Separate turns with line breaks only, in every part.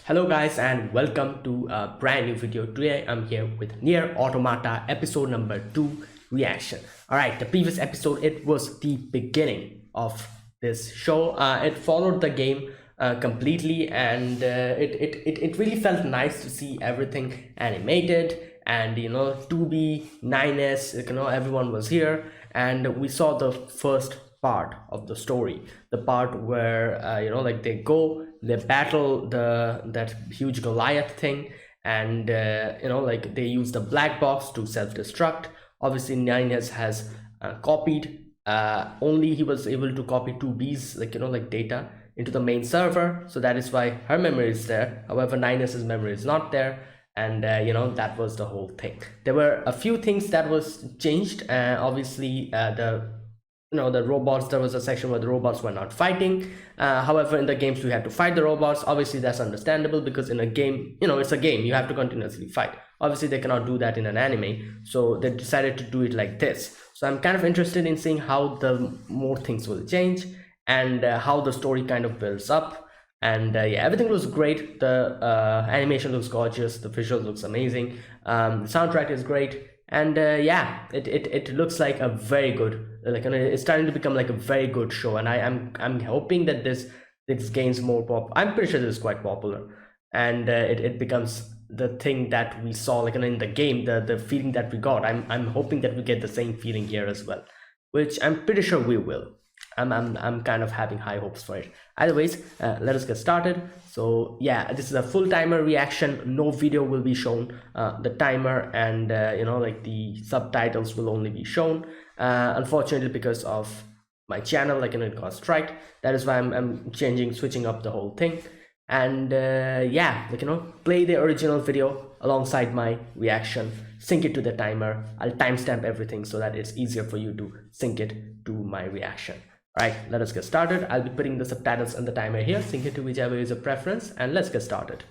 Hello guys and welcome to a brand new video. Today I'm here with NieR Automata episode number 2 reaction. Alright, the previous episode, it was the beginning of this show. It followed the game completely, and it really felt nice to see everything animated, and 2B 9S, everyone was here, and we saw the first part of the story, the part where like they battle that huge Goliath thing, and like they use the black box to self-destruct. Obviously 9S has copied, only he was able to copy 2B's like data into the main server, so that is why her memory is there. However, 9S's memory is not there, and that was the whole thing. There were a few things that was changed. Obviously, the robots, there was a section where the robots were not fighting. However, in the games we had to fight the robots. Obviously that's understandable, because in a game, it's a game, you have to continuously fight. Obviously they cannot do that in an anime, so they decided to do it like this. So I'm kind of interested in seeing how the more things will change, and how the story kind of builds up. And yeah, everything looks great. The animation looks gorgeous, the visual looks amazing, the soundtrack is great, and yeah, it looks like a very good, like, it's starting to become like a very good show. And I'm hoping that this gains more pop. I'm pretty sure this is quite popular, and it becomes the thing that we saw, like, in the game, the feeling that we got. I'm hoping that we get the same feeling here as well, which I'm pretty sure we will. I'm kind of having high hopes for it. Either ways, let us get started. So yeah, this is a full timer reaction. No video will be shown. The timer and like the subtitles will only be shown. Unfortunately, because of my channel, like, it got striked. That is why I'm switching up the whole thing. And yeah, like, play the original video alongside my reaction, sync it to the timer. I'll timestamp everything so that it's easier for you to sync it to my reaction. All right, let us get started. I'll be putting the subtitles and the timer here. Sync it to whichever is your preference, and let's get started.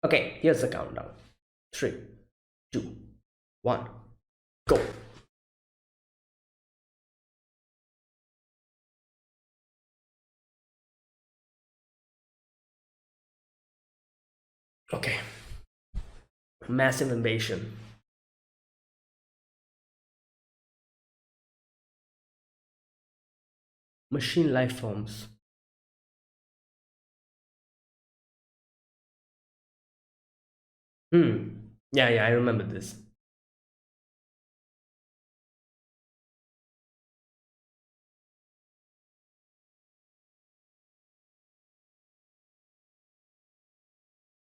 Okay, here's the countdown. 3, 2, 1, go. Okay, massive invasion. Machine life forms. Yeah, I remember this.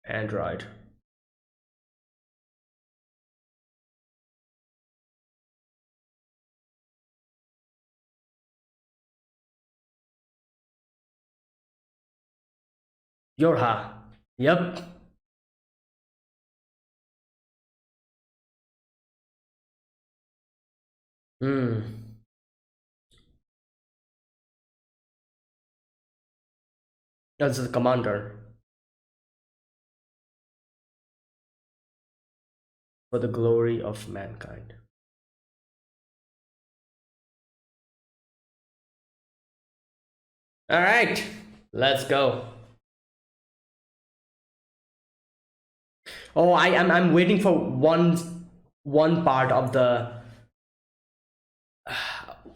Android. Yorha. Yep. Hmm. That's the commander for the glory of mankind. All right, let's go. Oh, I'm waiting for one part of the,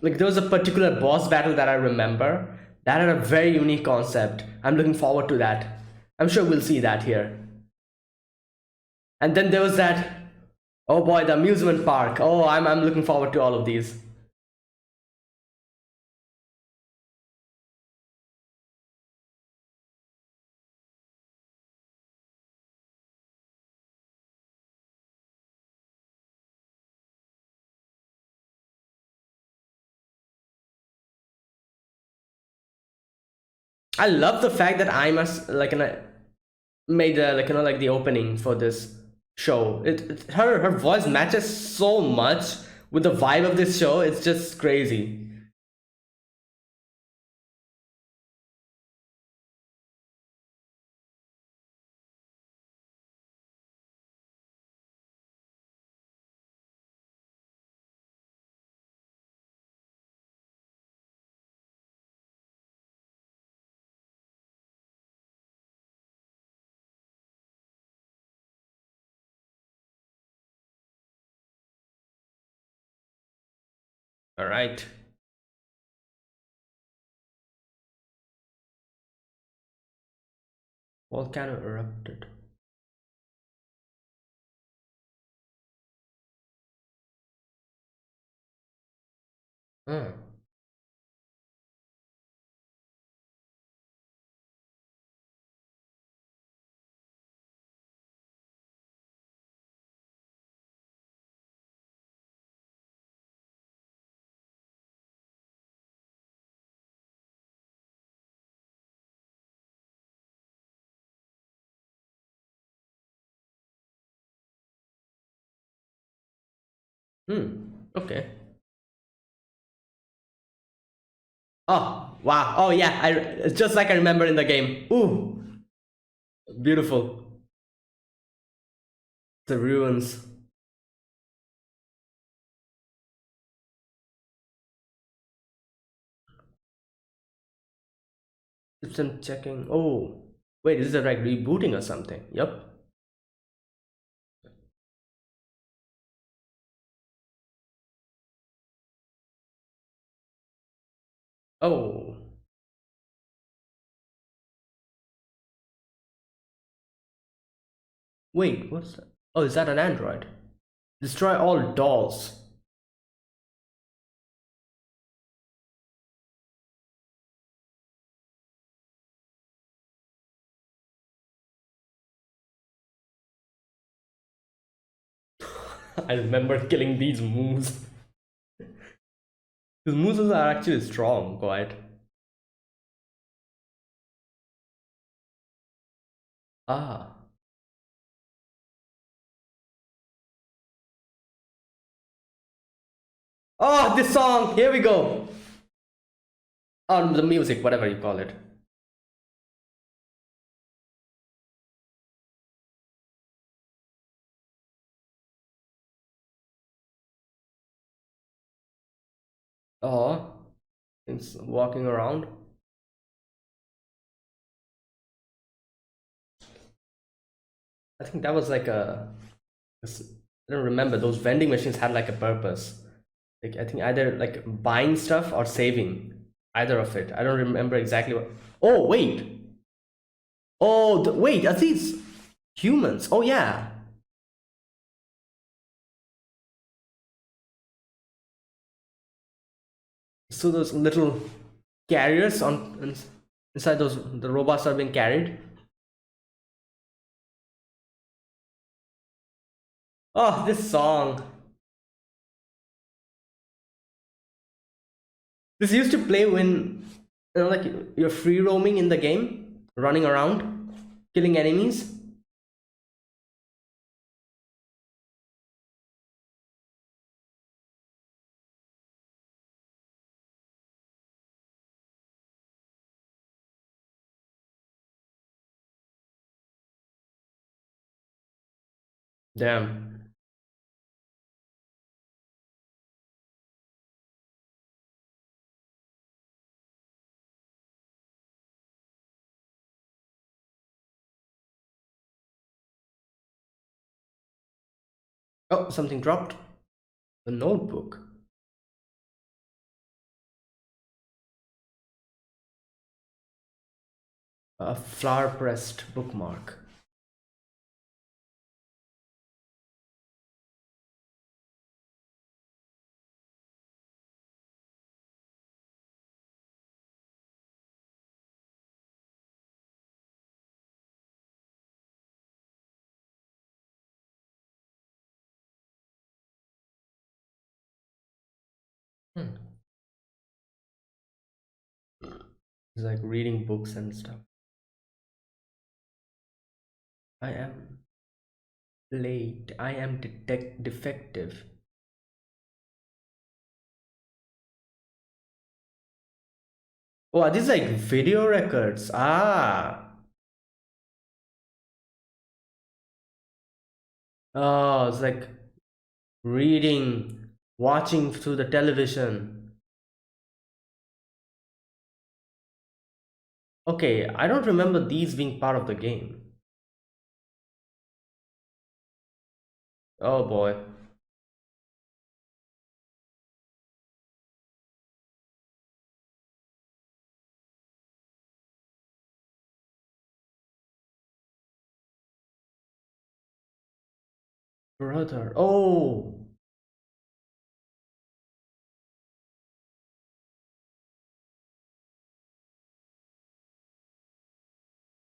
like, there was a particular boss battle that I remember that had a very unique concept. I'm looking forward to that. I'm sure we'll see that here. And then there was that, oh boy, the amusement park. Oh, I'm looking forward to all of these. I love the fact that I must, like, made like, like the opening for this show. Her voice matches so much with the vibe of this show. It's just crazy. All right. Volcano erupted. Hmm. Okay. Oh, wow. Oh, yeah. It's just like I remember in the game. Ooh, beautiful. The ruins. System checking. Oh, wait, is it like rebooting or something? Yep. Oh, wait, what's that? Oh, is that an android? Destroy all dolls. I remember killing these moves. These moves are actually strong, quite. Ah. Oh, this song! Here we go! On the music, whatever you call it. Oh, it's walking around. I think that was like I don't remember. Those vending machines had like a purpose. Like I think either like buying stuff or saving. Either of it. I don't remember exactly what. Oh wait. Oh wait. Are these humans? Oh yeah. So those little carriers inside those the robots are being carried. Oh, this song. This used to play when like you're free roaming in the game, running around, killing enemies. Damn. Oh, something dropped. A notebook. A flower pressed bookmark. Hmm. It's like reading books and stuff. I am late. I am defective. Oh, are these like video records? Ah. Oh, it's like reading, watching through the television. Okay, I don't remember these being part of the game. Oh boy. Brother. Oh.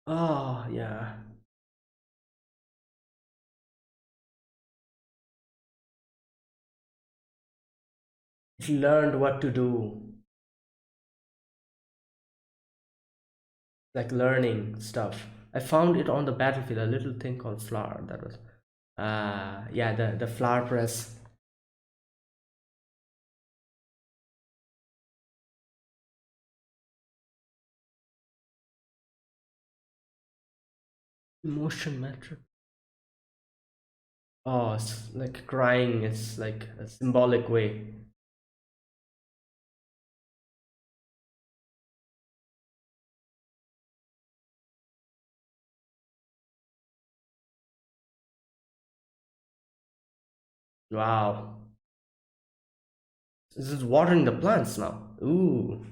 Oh, yeah. He learned what to do. Like learning stuff. I found it on the battlefield, a little thing called flower. That was yeah, the flower press. Emotion metric. Oh, it's like crying. It's like a symbolic way. Wow. This is watering the plants now. Ooh.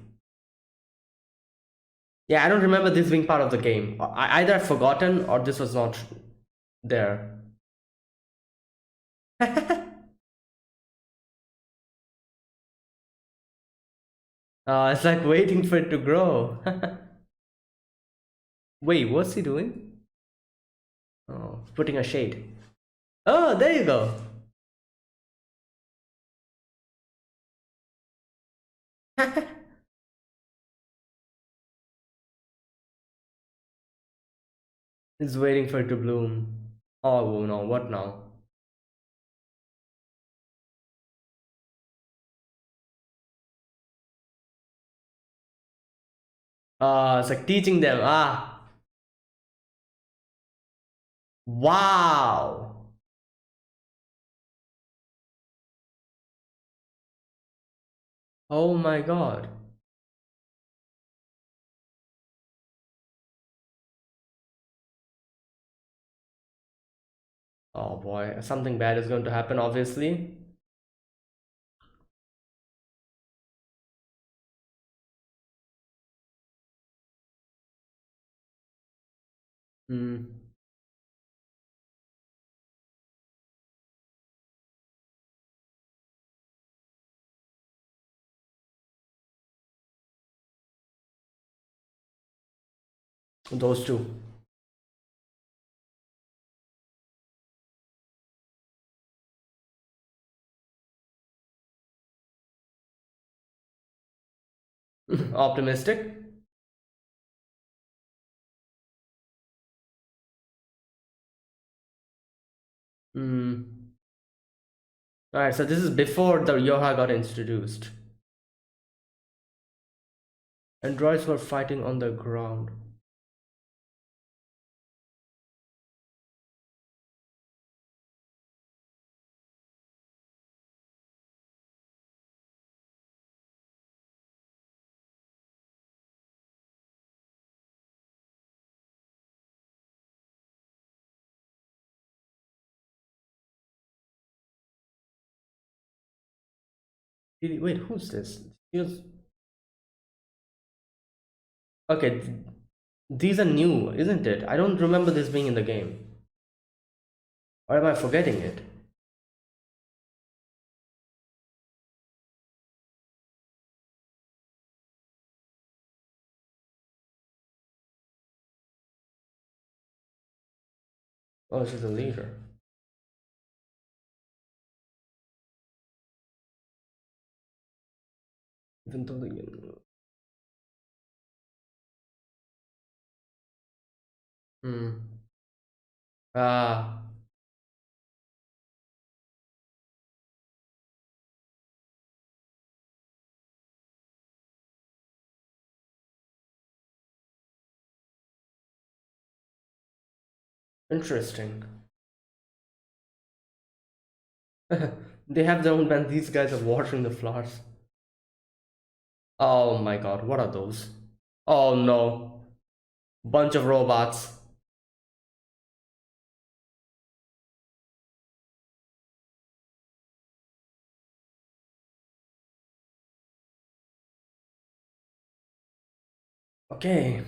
Yeah, I don't remember this being part of the game. Either I've forgotten or this was not there. It's like waiting for it to grow. Wait, what's he doing? Oh, putting a shade. Oh, there you go. He's waiting for it to bloom. Oh no, what now? It's like teaching them. Ah, wow. Oh my god. Oh boy, something bad is going to happen, obviously. Hmm. Those two. Optimistic. Hmm. Alright, so this is before the Yoha got introduced. Androids were fighting on the ground. Wait, who's this? Okay, these are new, isn't it? I don't remember this being in the game. Or am I forgetting it? Oh, she's a leader. Even though the. Hmm. Ah, interesting. They have their own band. These guys are watering the flowers. Oh my god, what are those? Oh no. Bunch of robots. Okay.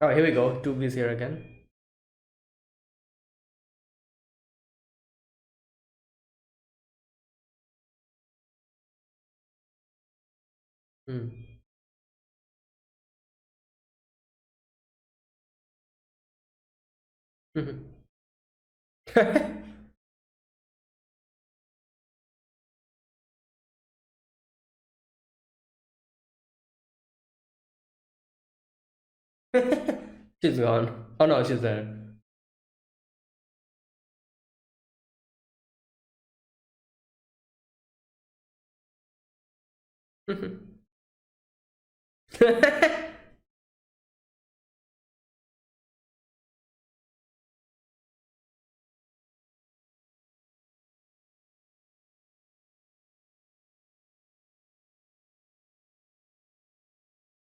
Oh, here we go. 2B's here again. Hmm. She's gone. Oh no, she's there.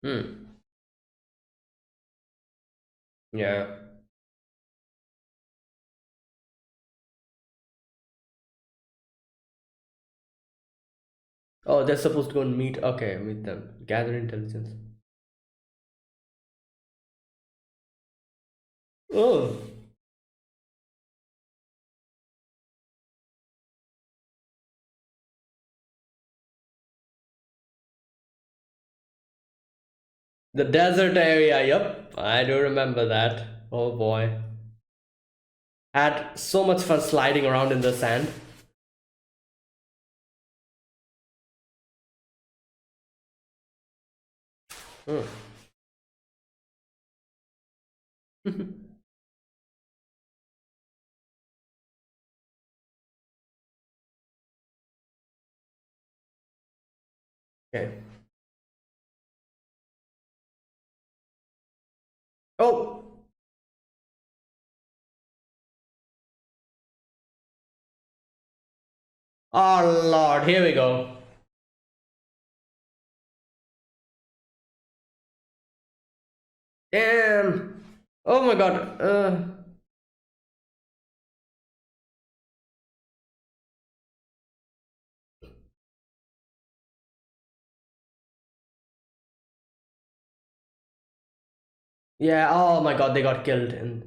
Hmm. Yeah. Oh, they're supposed to go and meet. Okay, meet them. Gather intelligence. Oh, the desert area. Yep, I do remember that. Oh boy. Had so much fun sliding around in the sand. Hmm. Okay. Oh. Oh Lord, here we go. Damn. Oh my God. Yeah. Oh my God, they got killed, and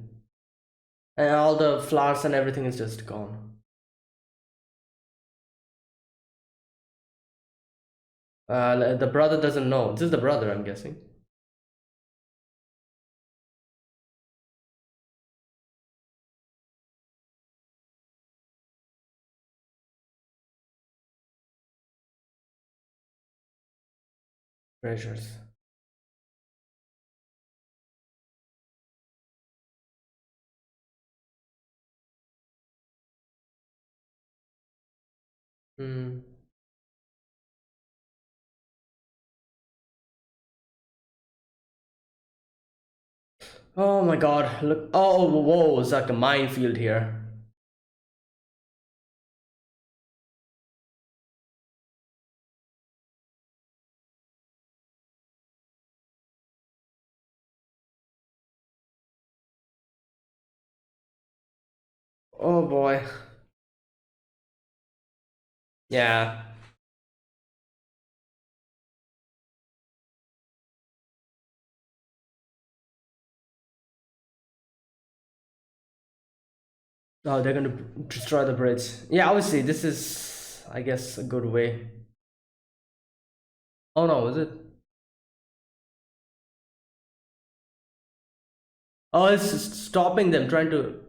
all the flowers and everything is just gone. The brother doesn't know. This is the brother, I'm guessing. Treasures. Hmm. Oh my God. Look. Oh, whoa. It's like a minefield here. Oh boy. Yeah. Oh, they're gonna destroy the bridge. Yeah, obviously, this is, I guess, a good way. Oh no, is it? Oh, it's just stopping them, trying to.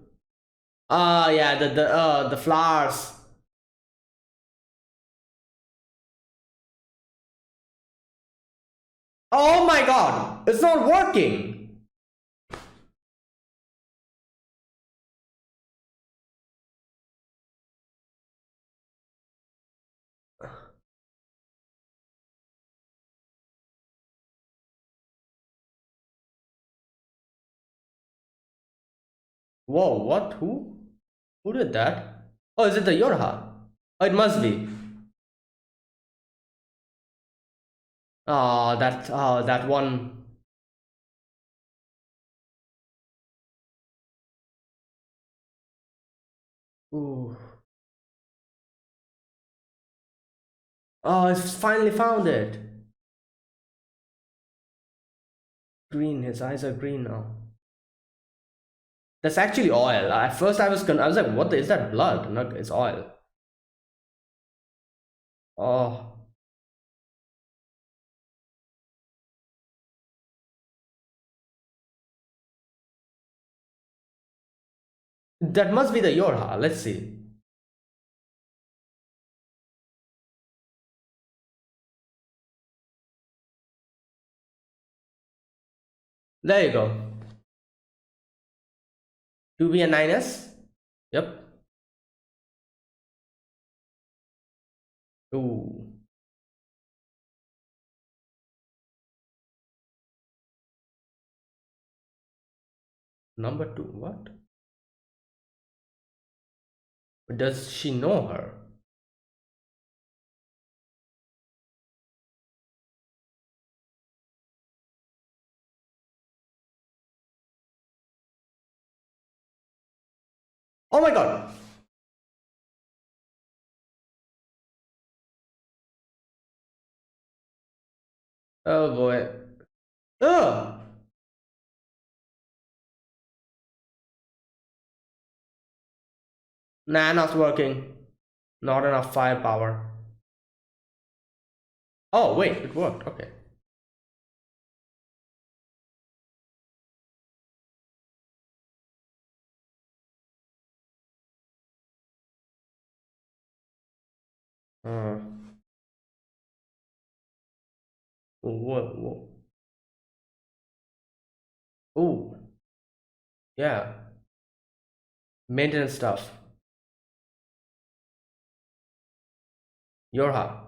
Ah, yeah, the flowers. Oh my God, it's not working. Whoa, what? Who? Who did that? Oh, is it the Yorha? Oh, it must be. Oh, that one. Ooh. Oh, it's finally found it. green. His eyes are green now. That's actually oil. At first, I was like, "What is that? Blood? No, it's oil." Oh, that must be the Yorha. Let's see. There you go. 2B and 9S. Yep. Ooh, number two. What? Does she know her? Oh my god. Oh boy. Oh, nah, not working. Not enough firepower. Oh wait, it worked. Okay. Uh, whoa, whoa. Ooh, yeah. Maintenance stuff. Yorha.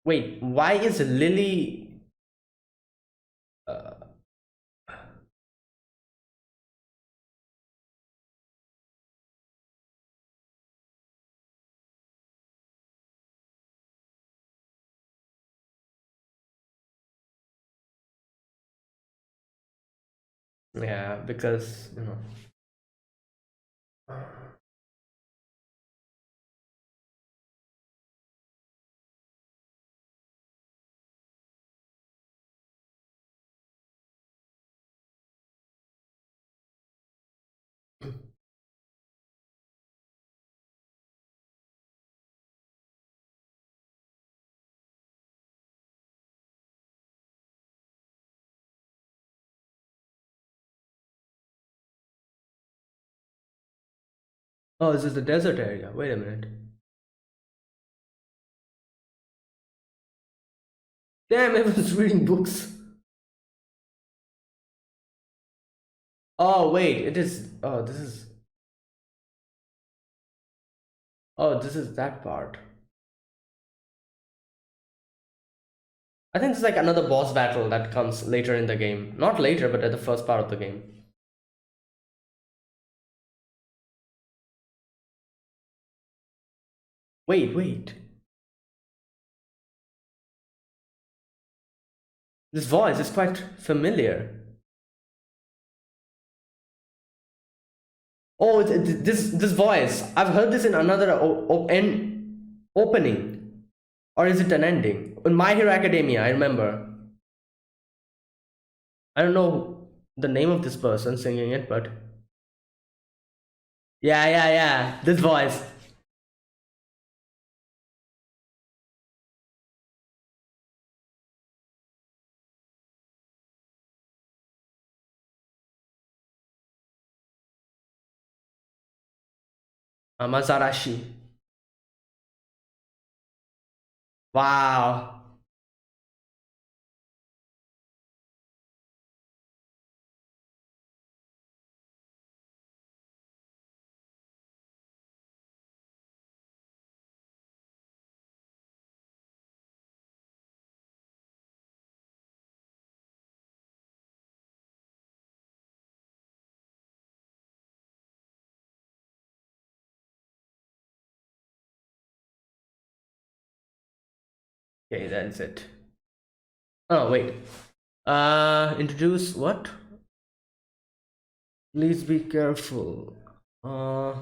Wait, why is Lily? Uh, yeah, because you know. Oh, this is the desert area. Wait a minute. Damn, everyone's reading books. Oh wait, it is. Oh, this is. Oh, this is that part. I think it's like another boss battle that comes later in the game. Not later, but at the first part of the game. Wait, wait. This voice is quite familiar. Oh, this voice. I've heard this in another opening. Or is it an ending? In My Hero Academia, I remember. I don't know the name of this person singing it, but yeah, yeah, yeah. This voice. Mazarashi. Wow. Okay, that's it. Oh, wait. Introduce what? Please be careful. Uh,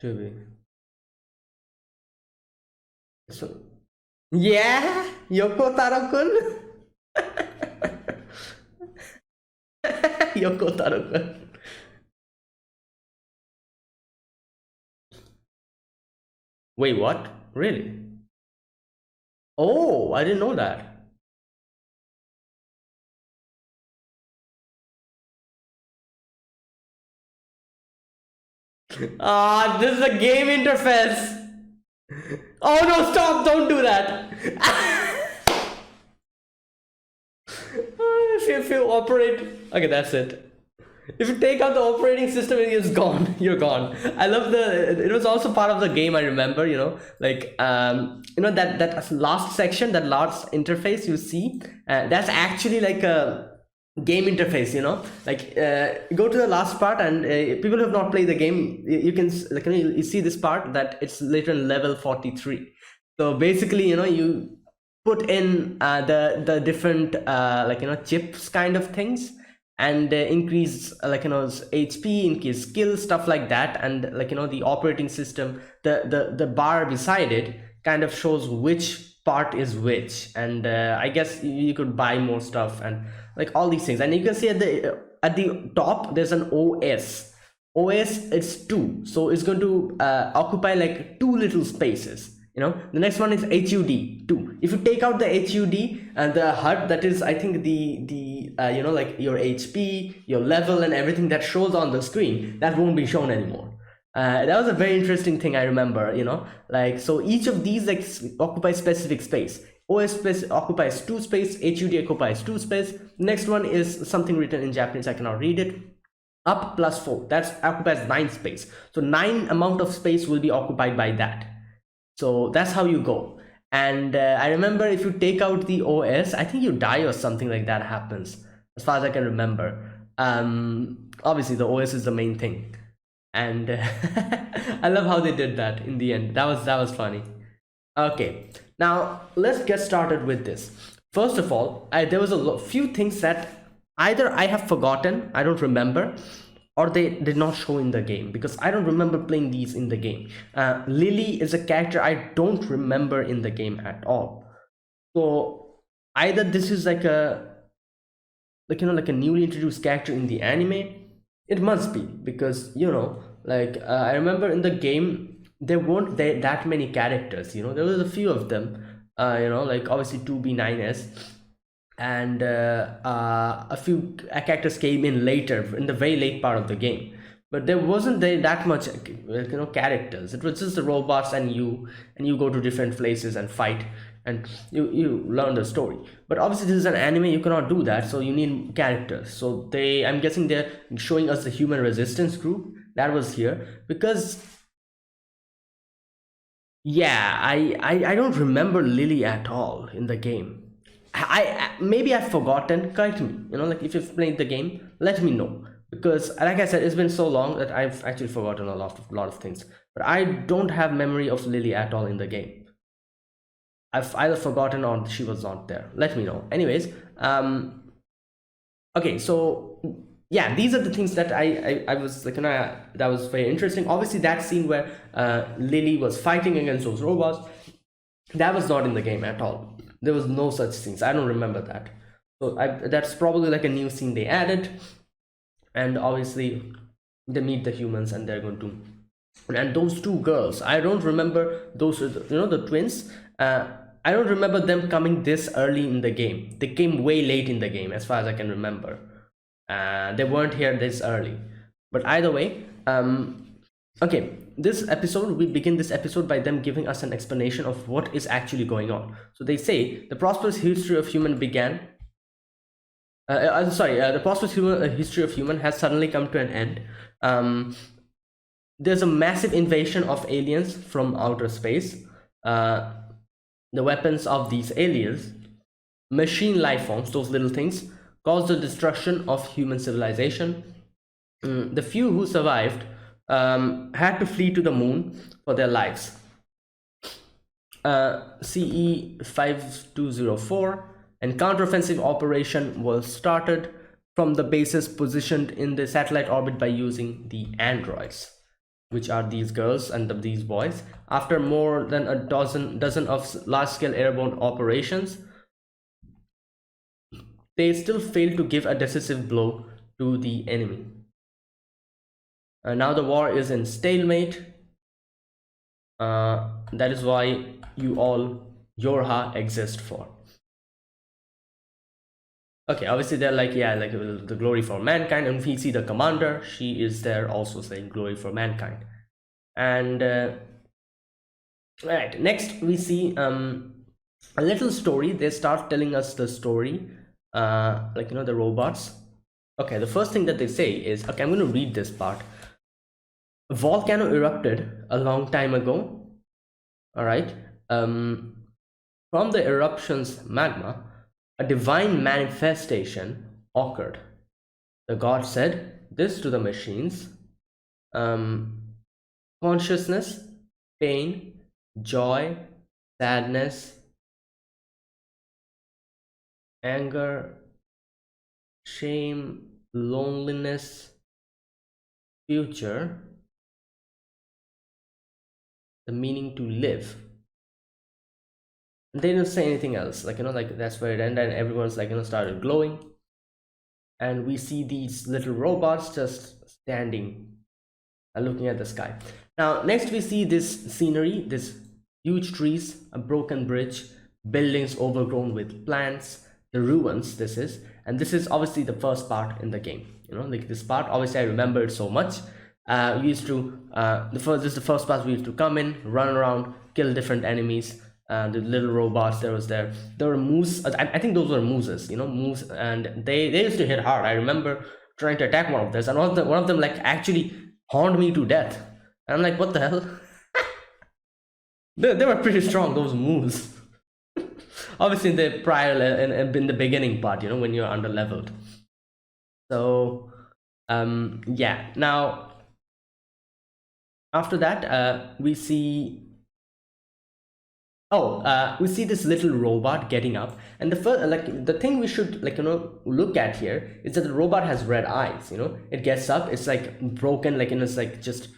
To be. So, yeah, Yoko Taro-kun. Yoko Taro-kun. Wait, what? Really? Oh, I didn't know that. Ah, this is a game interface. Oh no, stop, don't do that. If you operate, okay, that's it. If you take out the operating system, it's gone. You're gone. I love the. It was also part of the game. I remember, like that last section, that last interface you see. That's actually like a game interface. Like go to the last part, and people who have not played the game, you can like you see this part that it's later in level 43. So basically, you put in the different like chips kind of things, and increase like HP, increase skill, stuff like that, and like the operating system, the bar beside it kind of shows which part is which, and I guess you could buy more stuff and like all these things. And you can see at the top there's an OS. It's two, so it's going to occupy like two little spaces. The next one is HUD 2. If you take out the HUD and the HUD, that is I think the like your HP, your level, and everything that shows on the screen, that won't be shown anymore. That was a very interesting thing, I remember. Like, so each of these like occupies specific space. OS space occupies two space, HUD occupies two space. Next one is something written in Japanese, I cannot read it. Up plus 4, that occupies 9 space. So 9 amount of space will be occupied by that. So that's how you go. And I remember if you take out the OS, I think you die or something like that happens, as far as I can remember. Obviously the OS is the main thing, and I love how they did that in the end. That was funny. Okay, now let's get started with this. First of all, there was a few things that either I have forgotten, I don't remember, or they did not show in the game, because I don't remember playing these in the game. Lily is a character I don't remember in the game at all. So either this is like like a newly introduced character in the anime. It must be, because like I remember in the game there weren't that many characters. There was a few of them. Like obviously 2B9S, and a few characters came in later, in the very late part of the game, but there wasn't that much characters. It was just the robots and you go to different places and fight, and you learn the story. But obviously this is an anime, you cannot do that, so you need characters. So I'm guessing they're showing us the human resistance group that was here, because yeah, I don't remember Lily at all in the game. Maybe I've forgotten. Correct me. Like if you've played the game, let me know, because like I said, it's been so long that I've actually forgotten a lot of things. But I don't have memory of Lily at all in the game. I've either forgotten or she was not there. Let me know. Anyways, okay, so yeah, these are the things that I was like, that was very interesting. Obviously, that scene where Lily was fighting against those robots, that was not in the game at all. There was no such things. I don't remember that. So that's probably like a new scene they added. And obviously they meet the humans, and they're going to, and those two girls, I don't remember those, the twins. I don't remember them coming this early in the game. They came way late in the game, as far as I can remember. They weren't here this early. But either way, okay, we begin this episode by them giving us an explanation of what is actually going on. So they say the prosperous history of human began. The prosperous history of human has suddenly come to an end. There's a massive invasion of aliens from outer space. The weapons of these aliens, machine life forms, those little things, caused the destruction of human civilization. The few who survived had to flee to the moon for their lives. CE 5204, and counteroffensive operation was started from the bases positioned in the satellite orbit by using the androids. which are these girls and these boys, after more than a dozen of large-scale airborne operations, they still failed to give a decisive blow to the enemy. Now the war is in stalemate. That is why you all Yorha exist for. Okay, obviously they're like, yeah, like the glory for mankind, and we see the commander, she is there also saying glory for mankind. And all right, next we see a little story. They start telling us the story, like, the robots. Okay, the first thing that they say is, okay, I'm going to read this part. A volcano erupted a long time ago. All right. From the eruption's magma, a divine manifestation occurred. The god said this to the machines: consciousness, pain, joy, sadness, anger, shame, loneliness, future, the meaning to live. And they didn't say anything else. Like, like that's where it ended, and everyone's like, started glowing. And we see these little robots just standing and looking at the sky. Now, next we see this scenery, this huge trees, a broken bridge, buildings overgrown with plants, the ruins, this is. And this is obviously the first part in the game. Like this part, obviously I remember it so much. We used to, this is the first part. We used to come in, run around, kill different enemies. The little robots, there were moose. I think those were mooses, moose, and they used to hit hard. I remember trying to attack one of those, and one of them like actually horned me to death. And I'm like, what the hell? They were pretty strong, those moves. Obviously in the prior, in the beginning part, when you're under leveled. So yeah, now after that we see we see this little robot getting up, and the first, like, the thing we should, like, look at here is that the robot has red eyes. It gets up, it's like broken, like, it's like just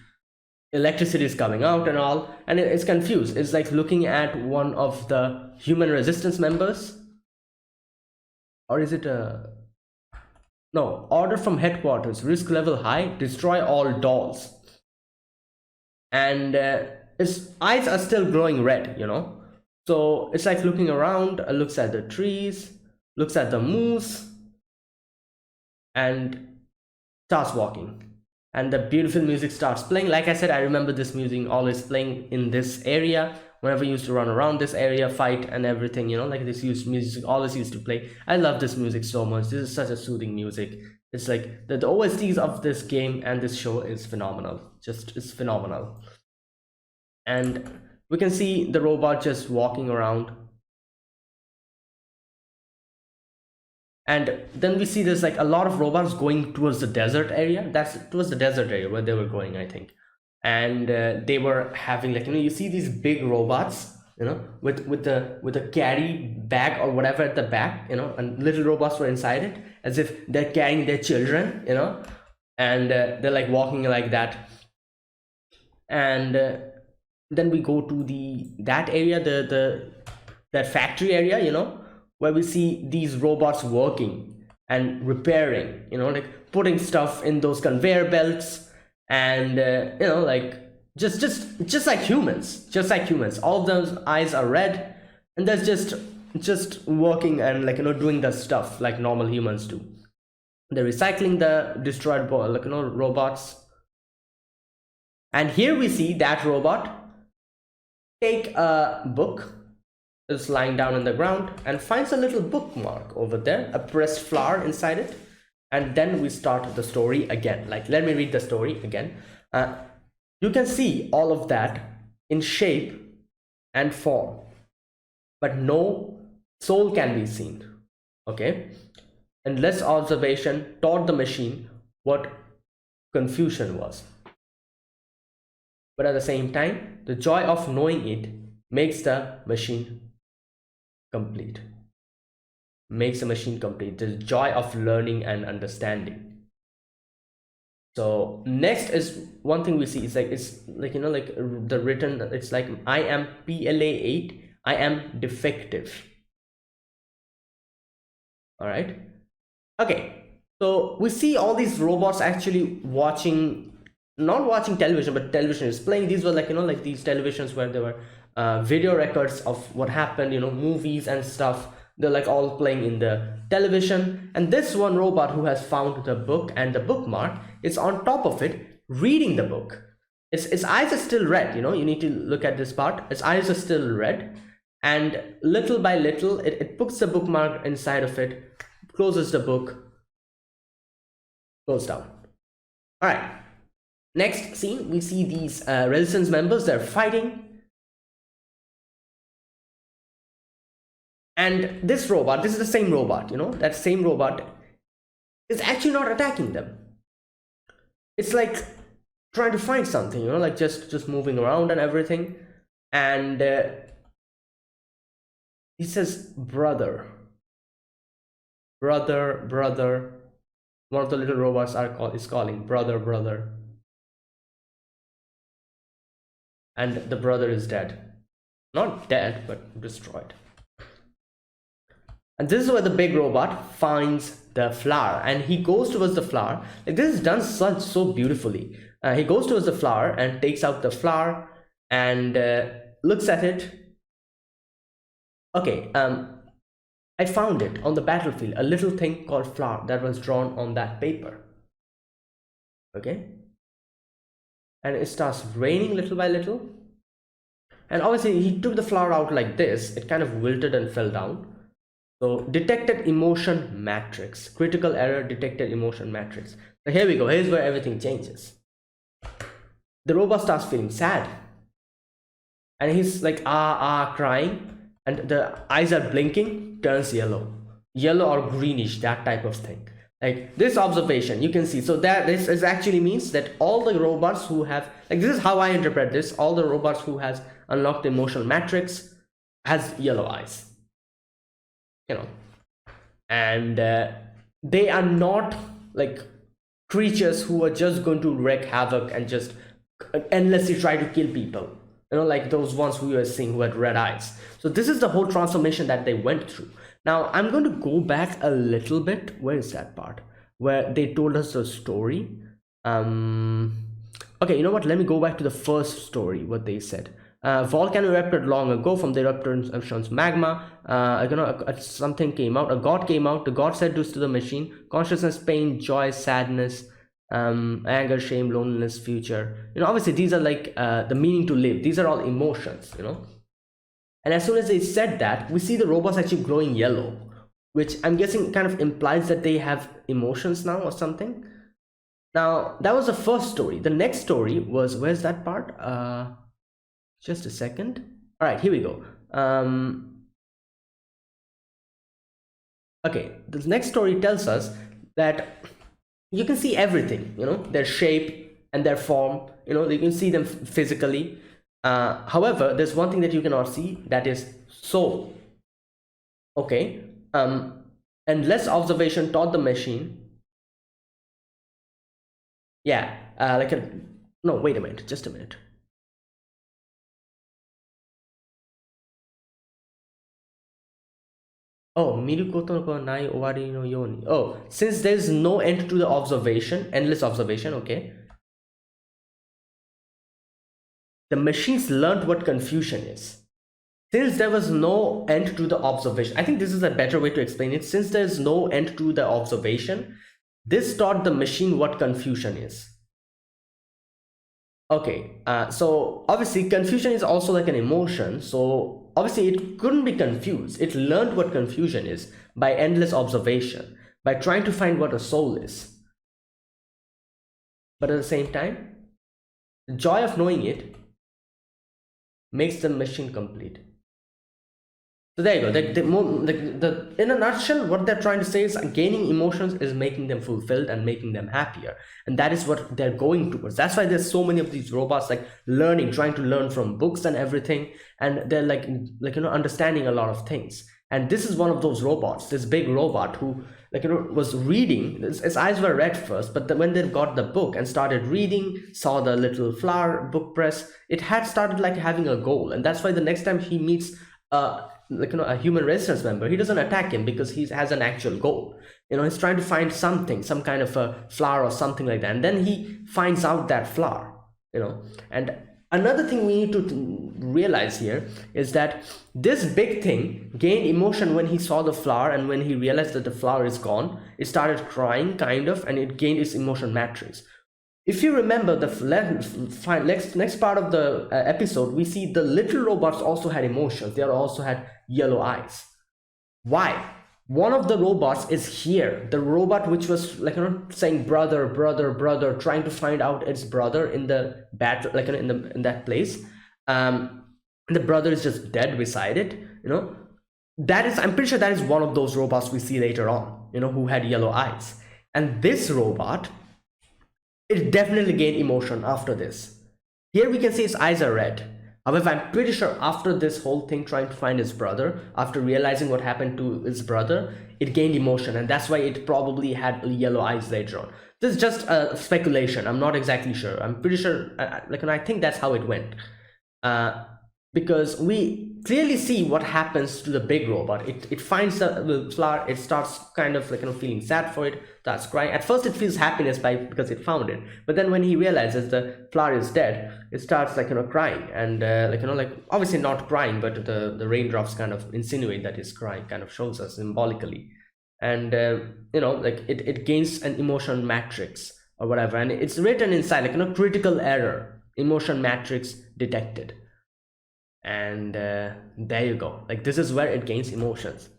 electricity is coming out and all, and it's confused. It's like looking at one of the human resistance members, or is it a no, order from headquarters, risk level high, destroy all dolls. And its eyes are still glowing red, so it's like looking around, looks at the trees, looks at the moose, and starts walking. And the beautiful music starts playing. Like I said, I remember this music always playing in this area whenever you used to run around this area, fight and everything, like this music always used to play. I love this music so much. This is such a soothing music. It's like the OSTs of this game and this show is phenomenal. It's phenomenal. And we can see the robot just walking around, and then we see there's like a lot of robots going towards the desert area. That's towards the desert area where they were going, I think. And they were having, like, you see these big robots, with the carry bag or whatever at the back, and little robots were inside it, as if they're carrying their children, and they're like walking like that. And then we go to that area, that factory area, where we see these robots working and repairing, like putting stuff in those conveyor belts, and like just like humans. All of those eyes are red, and that's just working and, like, doing the stuff like normal humans do. They're recycling the destroyed, like, robots. And here we see that robot take a book, is lying down on the ground, and finds a little bookmark over there, a pressed flower inside it. And then we start the story again. Like, let me read the story again. You can see all of that in shape and form, but no soul can be seen. Okay, and less observation taught the machine what confusion was. But at the same time, the joy of knowing it makes the machine complete. The joy of learning and understanding. So next is one thing we see is like, it's like, you know, like the written, it's like, I am PLA8, I am defective. All right. Okay. So we see all these robots actually watching, not watching television, but television is playing. These were like, you know, like these televisions where there were video records of what happened, you know, movies and stuff. They're like all playing in the television. And this one robot who has found the book and the bookmark is on top of it reading the book. Its eyes are still red, you know, you need to look at this part. Its eyes are still red. And little by little, it puts the bookmark inside of it, closes the book, goes down. All right. Next scene, we see these resistance members. They're fighting. And this robot, this is the same robot, you know, that same robot is actually not attacking them. It's like trying to find something, you know, like just moving around and everything. And he says, brother. One of the little robots is calling, brother. And the brother is dead. Not dead, but destroyed. And this is where the big robot finds the flower, and he goes towards the flower. Like, this is done so beautifully. He goes towards the flower and takes out the flower and looks at it. Okay, I found it on the battlefield, a little thing called flower that was drawn on that paper. Okay, and it starts raining little by little. And obviously he took the flower out like this. It kind of wilted and fell down. So detected emotion matrix, critical error detected emotion matrix. So here we go. Here's where everything changes. The robot starts feeling sad, and he's like crying, and the eyes are blinking, turns yellow or greenish, that type of thing. Like this observation you can see. So that this is actually means that all the robots who have, like, this is how I interpret this, all the robots who has unlocked the emotional matrix has yellow eyes, you know. And they are not like creatures who are just going to wreak havoc and just endlessly try to kill people, you know, like those ones who you are seeing who had red eyes. So this is the whole transformation that they went through. Now I'm going to go back a little bit. Where is that part where they told us the story? Okay, you know what, let me go back to the first story, what they said. Volcano erupted long ago. From the eruption's magma, something came out. A god came out. The god said this to the machine: consciousness, pain, joy, sadness, anger, shame, loneliness, future. You know, obviously these are like the meaning to live. These are all emotions, you know. And as soon as they said that, we see the robots actually glowing yellow, which I'm guessing kind of implies that they have emotions now or something. Now that was the first story. The next story was, where's that part? Just a second. All right, here we go. Okay, the next story tells us that you can see everything, you know, their shape and their form, you know, you can see them physically. However, there's one thing that you cannot see, that is soul. Okay, and less observation taught the machine. Yeah, no, wait a minute, just a minute. Oh, mirukoto ko nai owari no yoni. Oh, since there's no end to the observation, endless observation, okay. The machines learned what confusion is. Since there was no end to the observation, I think this is a better way to explain it. Since there's no end to the observation, this taught the machine what confusion is. Okay, so obviously confusion is also like an emotion. So obviously it couldn't be confused. It learned what confusion is by endless observation, by trying to find what a soul is. But at the same time, the joy of knowing it makes the machine complete. So there you go. In a nutshell, what they're trying to say is gaining emotions is making them fulfilled and making them happier. And that is what they're going towards. That's why there's so many of these robots like learning, trying to learn from books and everything. And they're like, you know, understanding a lot of things. And this is one of those robots, this big robot who, like, was reading. His eyes were red first, but when they got the book and started reading, saw the little flower book press, it had started like having a goal. And that's why the next time he meets a human resistance member, he doesn't attack him because he has an actual goal. He's trying to find something, some kind of a flower or something like that, and then he finds out that flower. And another thing we need to realize here is that this big thing gained emotion when he saw the flower, and when he realized that the flower is gone, it started crying kind of, and it gained its emotion matrix. If you remember the next part of the episode, we see the little robots also had emotions. They also had yellow eyes. Why? One of the robots is here, the robot which was like saying brother, brother, brother, trying to find out its brother in the battle, like in that place. The brother is just dead beside it. That is, I'm pretty sure that is one of those robots we see later on, who had yellow eyes. And this robot, it definitely gained emotion after this. Here we can see its eyes are red. However, I'm pretty sure after this whole thing trying to find his brother, after realizing what happened to his brother, it gained emotion, and that's why it probably had yellow eyes later on. This is just a speculation. I'm not exactly sure. I'm pretty sure, I think that's how it went. Because we clearly see what happens to the big robot. It finds the flower, it starts kind of feeling sad for it, starts crying. At first it feels happiness because it found it, but then when he realizes the flower is dead, it starts crying, and obviously not crying, but the raindrops kind of insinuate that he's crying, kind of shows us symbolically. And it gains an emotion matrix or whatever, and it's written inside critical error, emotion matrix detected. And there you go. This is where it gains emotions.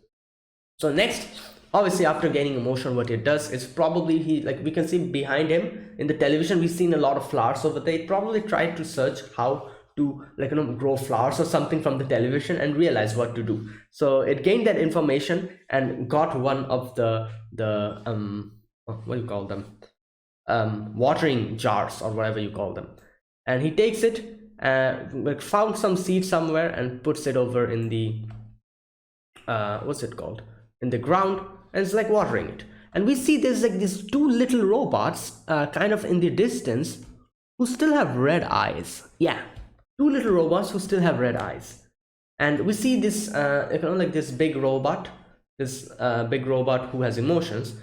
So next, obviously after gaining emotion, what it does is probably we can see behind him in the television, we've seen a lot of flowers over there. It probably tried to search how to grow flowers or something from the television and realize what to do. So it gained that information and got one of the what do you call them, watering jars or whatever you call them, and he takes it, found some seed somewhere and puts it over in the what's it called, in the ground, and it's watering it. And we see there's these two little robots kind of in the distance who still have red eyes. Yeah, two little robots who still have red eyes. And we see this this big robot, who has emotions,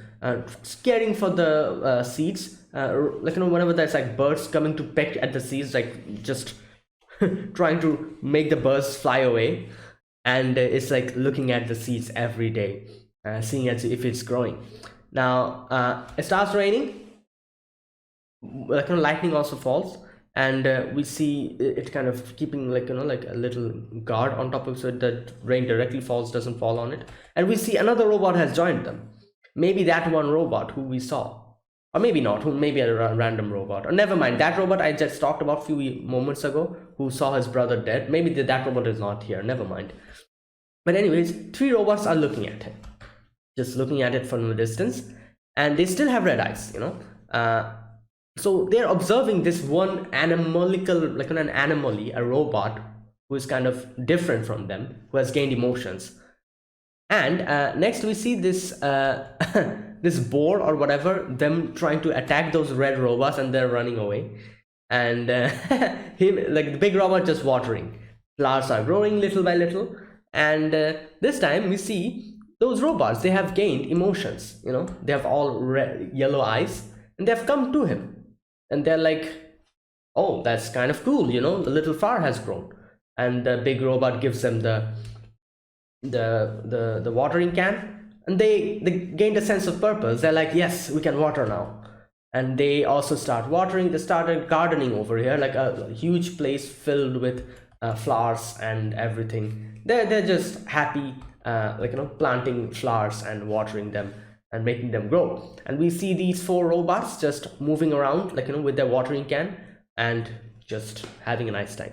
caring for the seeds, whenever there's birds coming to peck at the seeds, just trying to make the birds fly away, and it's looking at the seeds every day, seeing as if it's growing. Now it starts raining, lightning also falls, and we see it kind of keeping a little guard on top of it so that rain directly doesn't fall on it. And we see another robot has joined them, maybe that one robot who we saw, or maybe not, who maybe a random robot, or never mind, that robot I just talked about a few moments ago who saw his brother dead, maybe that robot is not here, never mind. But anyways, three robots are looking at him, just looking at it from a distance, and they still have red eyes, so they're observing this one anomalical, an anomaly, a robot who is kind of different from them, who has gained emotions. And next we see this this boar or whatever, them trying to attack those red robots, and they're running away. And him, the big robot, just watering. Flowers are growing little by little, and this time we see those robots, they have gained emotions. They have all yellow eyes, and they have come to him, and they're like, oh, that's kind of cool, the little flower has grown. And the big robot gives them the watering can, and they gained a sense of purpose. They're like, yes, we can water now. And they also start watering. They started gardening over here, a huge place filled with flowers and everything. They're just happy, planting flowers and watering them and making them grow. And we see these four robots just moving around, with their watering can and just having a nice time.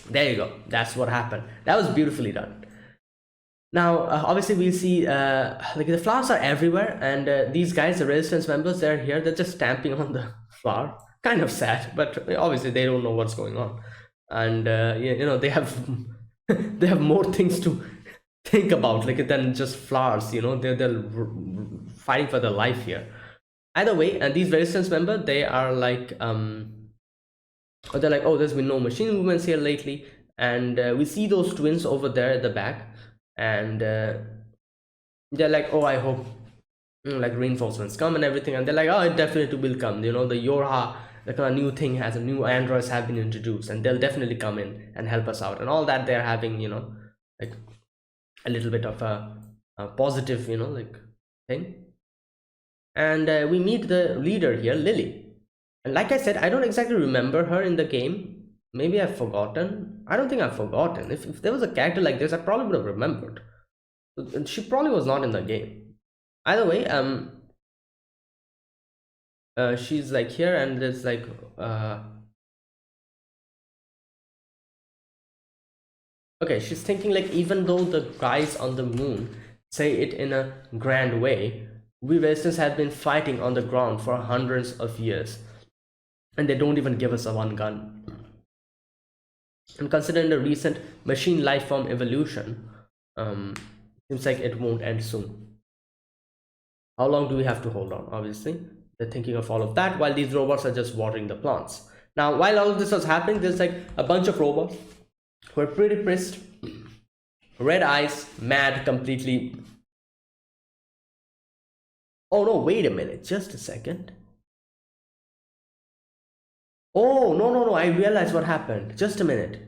There you go. That's what happened. That was beautifully done. Now obviously we see the flowers are everywhere, and these guys, the resistance members, they're here, they're just stamping on the flower. Kind of sad, but obviously they don't know what's going on. And they have they have more things to think about, like, than just flowers, you know. They're fighting for their life here. Either way, and these resistance members, they are like they're like, oh, there's been no machine movements here lately. And we see those twins over there at the back. And they're like, oh, I hope like reinforcements come and everything. And they're like, oh, it definitely will come, you know. The Yorha, the kind of new thing, has a new androids have been introduced, and they'll definitely come in and help us out and all that. They're having, you know, like a little bit of a positive, you know, like thing. And we meet the leader here, Lily. And like I said, I don't exactly remember her in the game. Maybe I've forgotten. I don't think I've forgotten. If there was a character like this, I probably would have remembered. She probably was not in the game. Either way, she's like here, and there's like okay, she's thinking like, even though the guys on the moon say it in a grand way, we resistance have been fighting on the ground for hundreds of years, and they don't even give us a one gun. And considering the recent machine life form evolution, seems like it won't end soon. How long do we have to hold on? Obviously, they're thinking of all of that while these robots are just watering the plants. Now, while all of this was happening, there's like a bunch of robots who are pretty pissed, red eyes, mad, completely. Oh no, wait a minute, just a second. Oh, no, no, no, I realized what happened. Just a minute.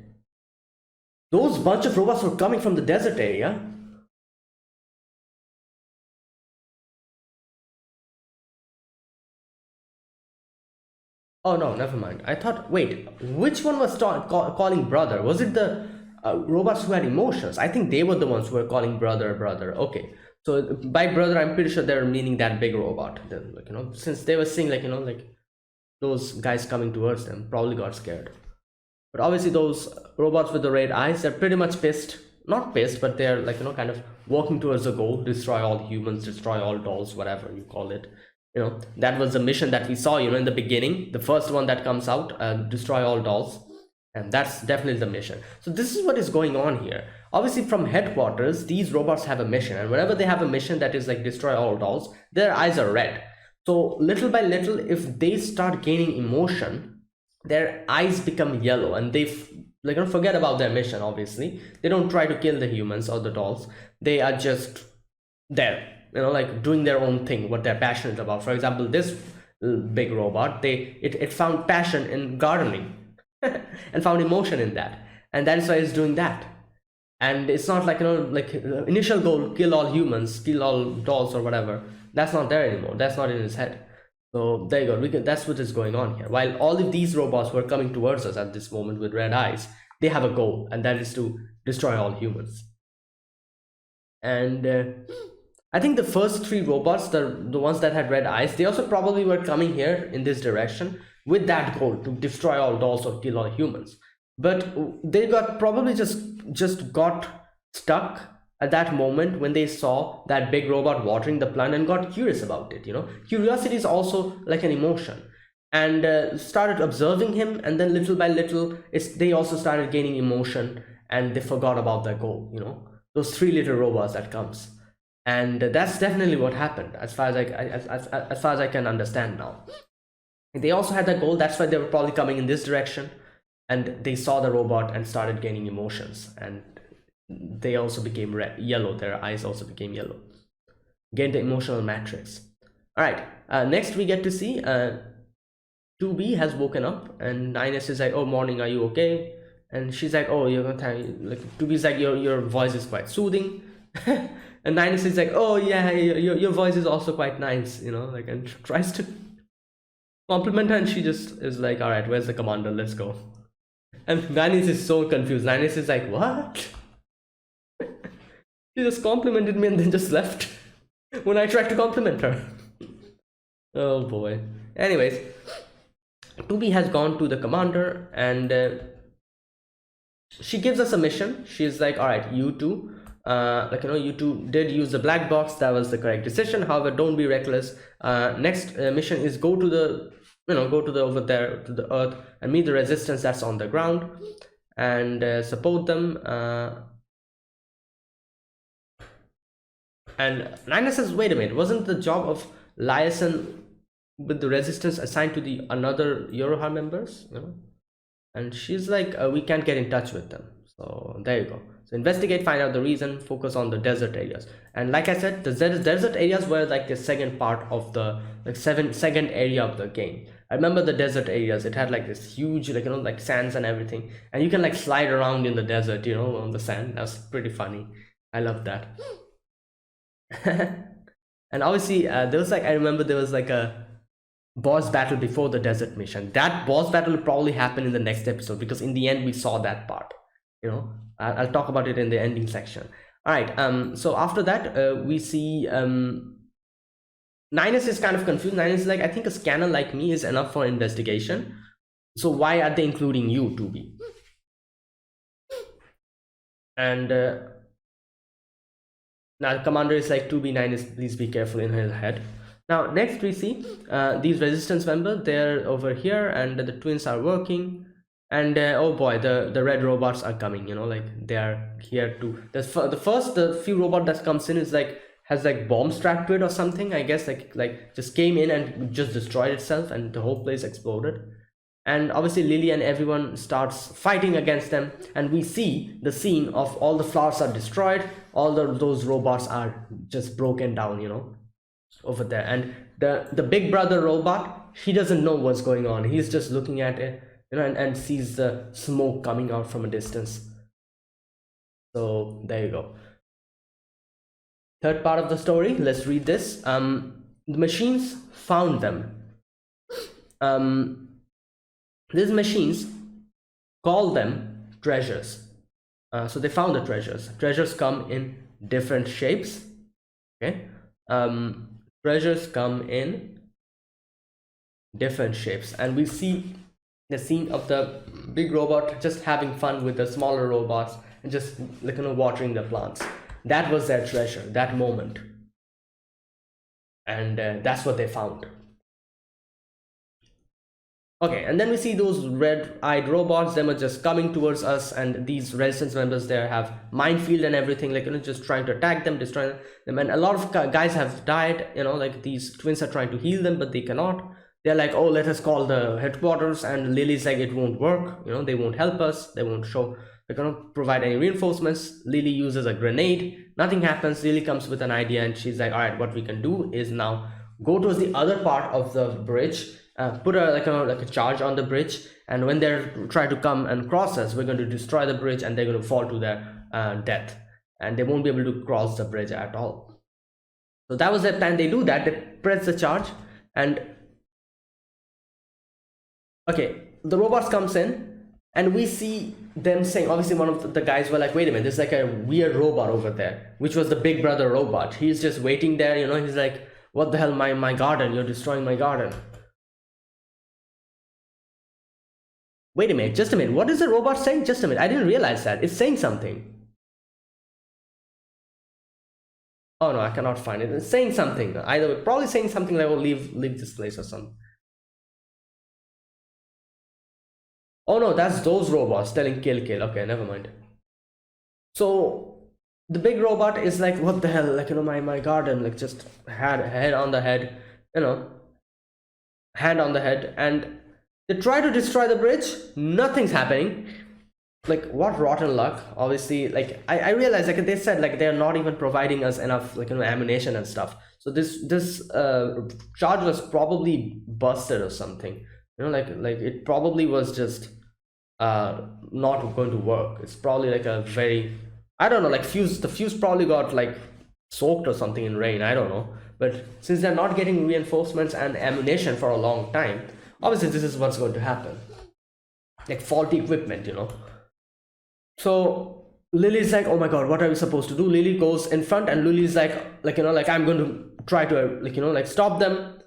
Those bunch of robots were coming from the desert area. Oh no, never mind. I thought, wait, which one was calling brother? Was it the robots who had emotions? I think they were the ones who were calling brother, brother. Okay. So by brother, I'm pretty sure they're meaning that big robot. Then, like, you know, since they were seeing, like, you know, like those guys coming towards them, probably got scared. But obviously those robots with the red eyes, they're pretty much pissed. Not pissed, but they're like, you know, kind of working towards a goal: destroy all humans, destroy all dolls, whatever you call it. You know, that was the mission that we saw, you know, in the beginning, the first one that comes out, destroy all dolls. And that's definitely the mission. So this is what is going on here. Obviously, from headquarters, these robots have a mission, and whenever they have a mission that is like destroy all dolls, their eyes are red. So little by little, if they start gaining emotion, their eyes become yellow, and they like, don't forget about their mission. Obviously, they don't try to kill the humans or the dolls. They are just there, you know, like doing their own thing, what they're passionate about. For example, this big robot, it found passion in gardening and found emotion in that, and that is why it's doing that. And it's not like, you know, like initial goal, kill all humans, kill all dolls or whatever. That's not there anymore. That's not in his head. So there you go. That's what is going on here. While all of these robots were coming towards us at this moment with red eyes, they have a goal, and that is to destroy all humans. And I think the first three robots, the ones that had red eyes, they also probably were coming here in this direction with that goal to destroy all dolls or kill all humans. But they got probably just got stuck at that moment when they saw that big robot watering the plant and got curious about it. You know, curiosity is also like an emotion, and started observing him, and then little by little, they also started gaining emotion, and they forgot about their goal. You know, those three little robots that comes, and that's definitely what happened, as far as as far as I can understand now. They also had that goal. That's why they were probably coming in this direction, and they saw the robot and started gaining emotions, and they also became yellow. Their eyes also became yellow. Gained the emotional matrix. All right. Next, we get to see 2B has woken up, and 9S is like, "Oh, morning. Are you okay?" And she's like, "Oh, you're gonna like." 2B is like, "Your voice is quite soothing." And 9S is like, "Oh yeah, your voice is also quite nice," you know, like, and tries to compliment her, and she just is like, "All right, where's the commander? Let's go." And 9S is so confused. 9S is like, "What?" She just complimented me and then just left when I tried to compliment her. Oh boy. Anyways, 2B has gone to the commander, and she gives us a mission. She's like, "All right, you two, like, you know, you two did use the black box. That was the correct decision. However, don't be reckless. Next mission is go to the, you know, go to the over there to the earth and meet the resistance that's on the ground, and support them. And Nina says, wait a minute, wasn't the job of liaison with the resistance assigned to the another Eurohar members, you know? And she's like, we can't get in touch with them. So there you go. So investigate, find out the reason, focus on the desert areas. And like I said, the desert areas were like the second part of the second area of the game. I remember the desert areas. It had like this huge, like, you know, like sands and everything, and you can like slide around in the desert, you know, on the sand. That's pretty funny. I love that. And obviously, there was like, I remember there was like a boss battle before the desert mission. That boss battle will probably happen in the next episode, because in the end we saw that part, you know. I'll talk about it in the ending section. All right, so after that, we see Ninus is kind of confused. Ninus is like, I think a scanner like me is enough for investigation, so why are they including you, 2B? And now the commander is like, 2B, Ninus, please be careful, in his head. Now next we see these resistance members. They're over here, and the twins are working. And oh boy, the red robots are coming, you know, like they are here too. The few robot that comes in is like, has like bomb strapped to it or something, I guess, like just came in and just destroyed itself, and the whole place exploded. And obviously Lily and everyone starts fighting against them, and we see the scene of all the flowers are destroyed, all those robots are just broken down, you know, over there. And the big brother robot, he doesn't know what's going on. He's just looking at it, you know, and sees the smoke coming out from a distance. So there you go. Third part of the story, let's read this. The machines found them. These machines call them treasures. So they found the treasures. Treasures come in different shapes. Okay. Treasures come in different shapes, and we see the scene of the big robot just having fun with the smaller robots and just, like, you know, watering the plants. That was their treasure, that moment. And that's what they found. Okay, and then we see those red-eyed robots. Them are just coming towards us, and these resistance members there have minefield and everything, like, you know, just trying to attack them, destroy them. And a lot of guys have died, you know, like these twins are trying to heal them, but they cannot. They're like, oh, let us call the headquarters, and Lily's like, it won't work, you know, they won't help us, they won't show, they're gonna provide any reinforcements. Lily uses a grenade, nothing happens. Lily comes with an idea, and she's like, all right, what we can do is now go towards the other part of the bridge, put a charge on the bridge, and when they're trying to come and cross us, we're going to destroy the bridge, and they're going to fall to their death, and they won't be able to cross the bridge at all. So that was their plan. They do that, they press the charge, and okay, the robots comes in, and we see them saying, obviously one of the guys were like, wait a minute, there's like a weird robot over there, which was the big brother robot. He's just waiting there, you know, he's like, what the hell, my garden, you're destroying my garden. Wait a minute, just a minute, what is the robot saying? Just a minute, I didn't realize that. It's saying something. Oh no, I cannot find it. It's saying something. Either way, probably saying something like, oh, leave this place or something. Oh no, that's those robots telling kill. Okay, never mind. So the big robot is like, what the hell, like, you know, my garden, like, just head on the head, you know, hand on the head, and they try to destroy the bridge. Nothing's happening. Like, what rotten luck. Obviously, like, I realized, like they said, like, they're not even providing us enough, like, you know, ammunition and stuff. So this charge was probably busted or something, you know, like it probably was just not going to work. It's probably like a very, I don't know, like the fuse probably got like soaked or something in rain, I don't know. But since they're not getting reinforcements and ammunition for a long time, obviously this is what's going to happen, like faulty equipment, you know. So Lily's like, oh my god, what are we supposed to do? Lily goes in front, and Lily's like, you know, like, I'm going to try to, like, you know, like, stop them.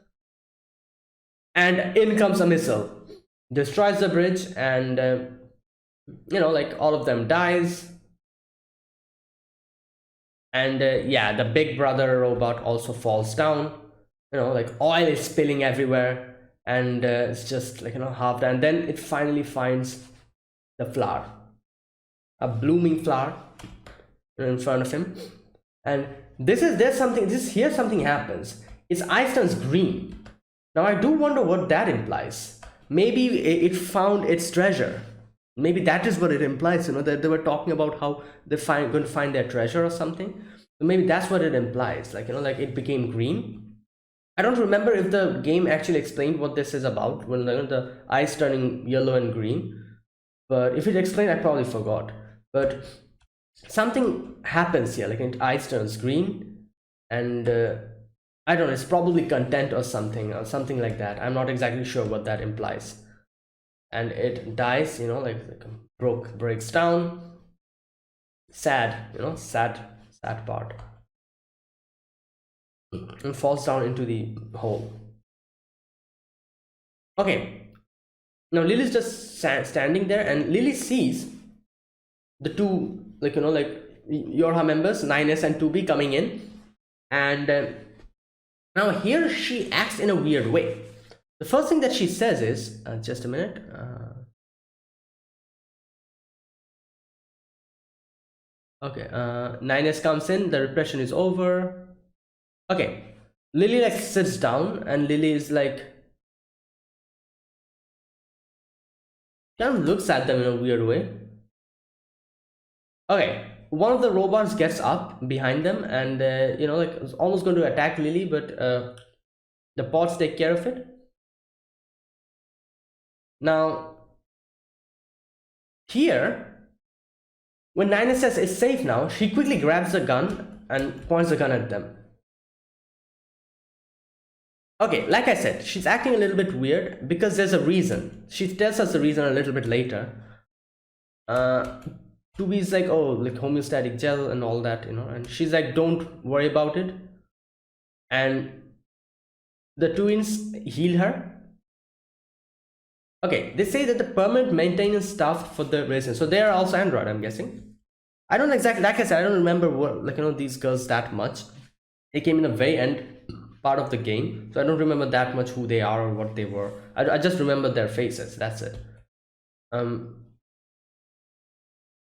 And in comes a missile, destroys the bridge, and you know, like, all of them dies. And yeah, the big brother robot also falls down, you know, like, oil is spilling everywhere, and it's just, like, you know, half done. And then it finally finds the flower, a blooming flower in front of him, and there's something, this here something happens. Its eyes turns green. Now I do wonder what that implies. Maybe it found its treasure. Maybe that is what it implies, that they were talking about how they're going to find their treasure or something. So maybe that's what it implies, like, like it became green. I don't remember if the game actually explained what this is about, when the eyes turning yellow and green. But if it explained, I probably forgot. But something happens here, like its eyes turns green, and I don't know, it's probably content or something like that. I'm not exactly sure what that implies. And it dies, like breaks down. Sad, sad part. And falls down into the hole. Okay, now Lily's just standing there, and Lily sees the two, like Yorha members, 9S and 2B, coming in. And now here she acts in a weird way. The first thing that she says is, just a minute. Okay, 9S comes in, the repression is over. Okay, Lily like sits down, and Lily is like, kind of looks at them in a weird way. Okay, one of the robots gets up behind them, and like it's almost going to attack Lily, but the pods take care of it. Now here, when 9S says it's safe now, she quickly grabs the gun and points the gun at them. Okay, like I said, she's acting a little bit weird because there's a reason. She tells us the reason a little bit later. 2B is like, oh, like homeostatic gel and all that, and she's like, don't worry about it. And the twins heal her. Okay, they say that the permanent maintenance staff for the residents, so they are also android, I'm guessing. I don't exactly, like I said, I don't remember what, these girls that much. They came in the very end part of the game, so I don't remember that much who they are or what they were. I just remember their faces, that's it.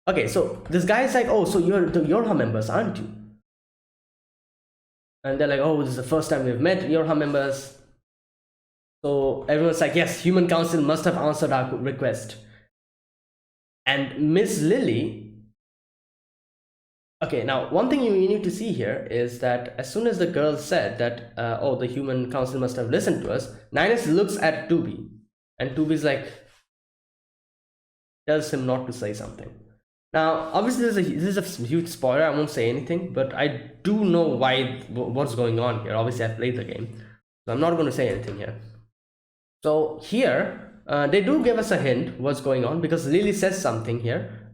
Okay, so this guy is like, oh, so you're the Yorha members, aren't you? And they're like, oh, this is the first time we've met Yorha members. So everyone's like, yes, Human Council must have answered our request. And Miss Lily, okay, now one thing you need to see here is that as soon as the girl said that, oh, the Human Council must have listened to us, 9S looks at 2B, and 2B's like, tells him not to say something. Now, obviously, this is a huge spoiler. I won't say anything, but I do know what's going on here. Obviously, I've played the game, so I'm not going to say anything here. So here, they do give us a hint what's going on, because Lily says something here.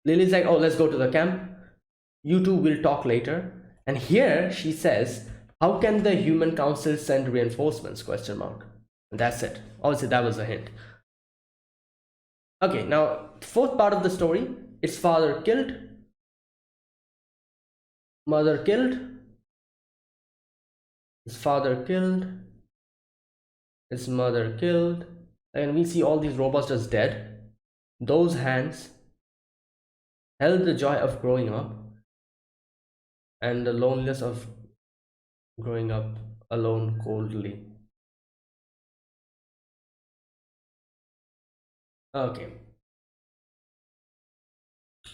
Lily's like, oh, let's go to the camp. You two will talk later. And here she says, how can the Human Council send reinforcements? Question mark. And that's it. Obviously, that was a hint. Okay, now fourth part of the story. Its father killed, mother killed, his father killed, his mother killed, and we see all these robots just dead. Those hands held the joy of growing up and the loneliness of growing up alone coldly.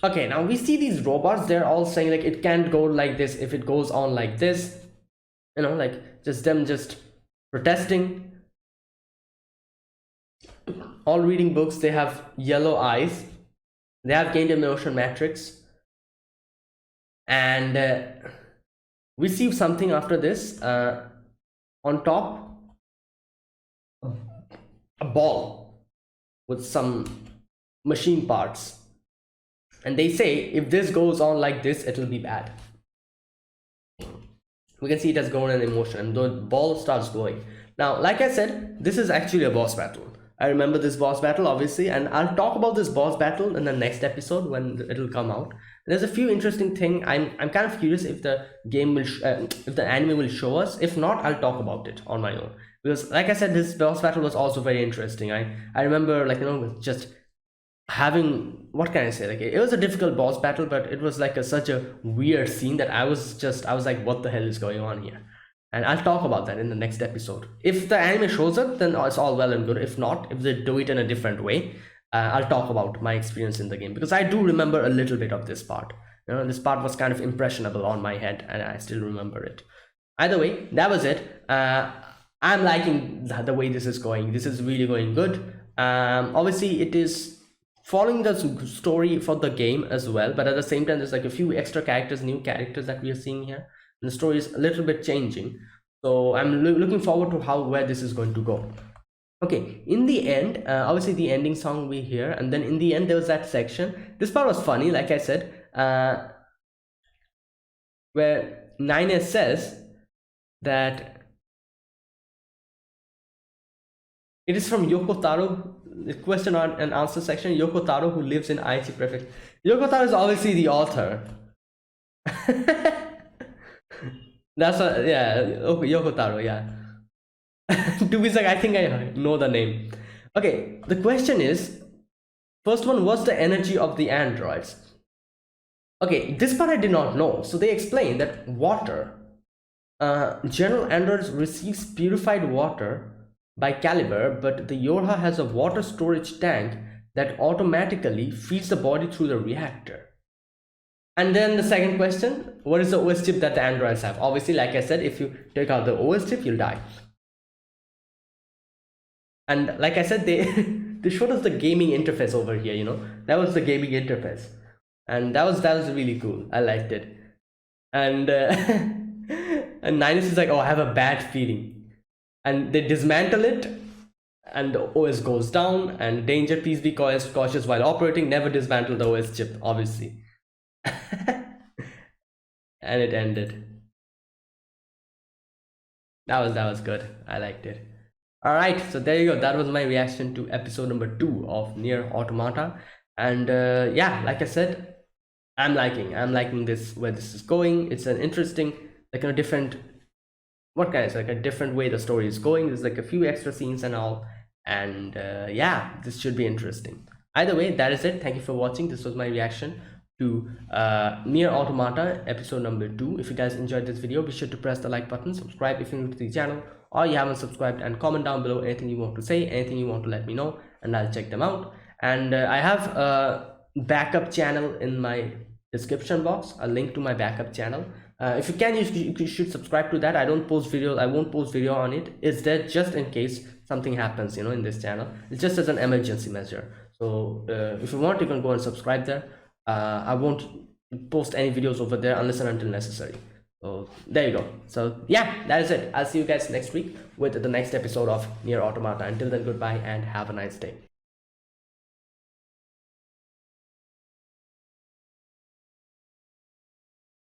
Okay, now we see these robots, they're all saying like it can't go like this if it goes on like this, like just them just protesting, all reading books. They have yellow eyes, they have gained emotion matrix, and we see something after this. On top, a ball with some machine parts, and they say if this goes on like this, it'll be bad. We can see it has grown an emotion, and the ball starts glowing. Now, like I said, this is actually a boss battle. I remember this boss battle, obviously, and I'll talk about this boss battle in the next episode when it'll come out. There's a few interesting things. I'm kind of curious if the game will if the anime will show us. If not, I'll talk about it on my own, because like I said, this boss battle was also very interesting. I remember, like, just having, what can I say, like it was a difficult boss battle, but it was like such a weird scene that I was like, what the hell is going on here? And I'll talk about that in the next episode. If the anime shows up, then it's all well and good. If not, if they do it in a different way, I'll talk about my experience in the game, because I do remember a little bit of this part. This part was kind of impressionable on my head, and I still remember it. Either way, that was it. I'm liking the way this is going. This is really going good. Obviously, it is following the story for the game as well, but at the same time, there's like a few extra characters, new characters that we are seeing here, and the story is a little bit changing. So I'm looking forward to where this is going to go. Okay, in the end, obviously the ending song we hear, and then in the end there was that section. This part was funny, like I said, where NieR says that it is from Yoko Taro, the question and answer section. Yoko Taro, who lives in Aichi Prefecture. Yoko Taro is obviously the author. That's a, yeah, Yoko Taro, yeah. To be like, I think I know the name. Okay, the question is, first one, what's the energy of the androids? Okay, this part I did not know. So they explain that water, general androids receives purified water by caliber, but the Yorha has a water storage tank that automatically feeds the body through the reactor. And then the second question, what is the OS chip that the androids have? Obviously, like I said, if you take out the OS chip, you'll die. And like I said, they they showed us the gaming interface over here. That was the gaming interface, and that was really cool. I liked it. And and Ninus is like, oh, I have a bad feeling, and they dismantle it, and the OS goes down. And danger, please be cautious while operating. Never dismantle the OS chip, obviously. And it ended. That was good. I liked it. All right, so there you go. That was my reaction to episode number 2 of NieR Automata. And yeah, like I said, I'm liking this, where this is going. It's an interesting, like a different, what kind of, like a different way the story is going. There's like a few extra scenes and all, and yeah, this should be interesting. Either way, that is it. Thank you for watching. This was my reaction to NieR Automata episode number 2. If you guys enjoyed this video, be sure to press the like button, subscribe if you're new to the channel, or you haven't subscribed, and comment down below anything you want to say, anything you want to let me know, and I'll check them out. And I have a backup channel in my description box, a link to my backup channel. If you can, you should subscribe to that. I won't post video on it. It's there just in case something happens, in this channel. It's just as an emergency measure. So if you want, you can go and subscribe there. I won't post any videos over there unless and until necessary. So there you go. So yeah, that is it. I'll see you guys next week with the next episode of NieR Automata. Until then, goodbye and have a nice day.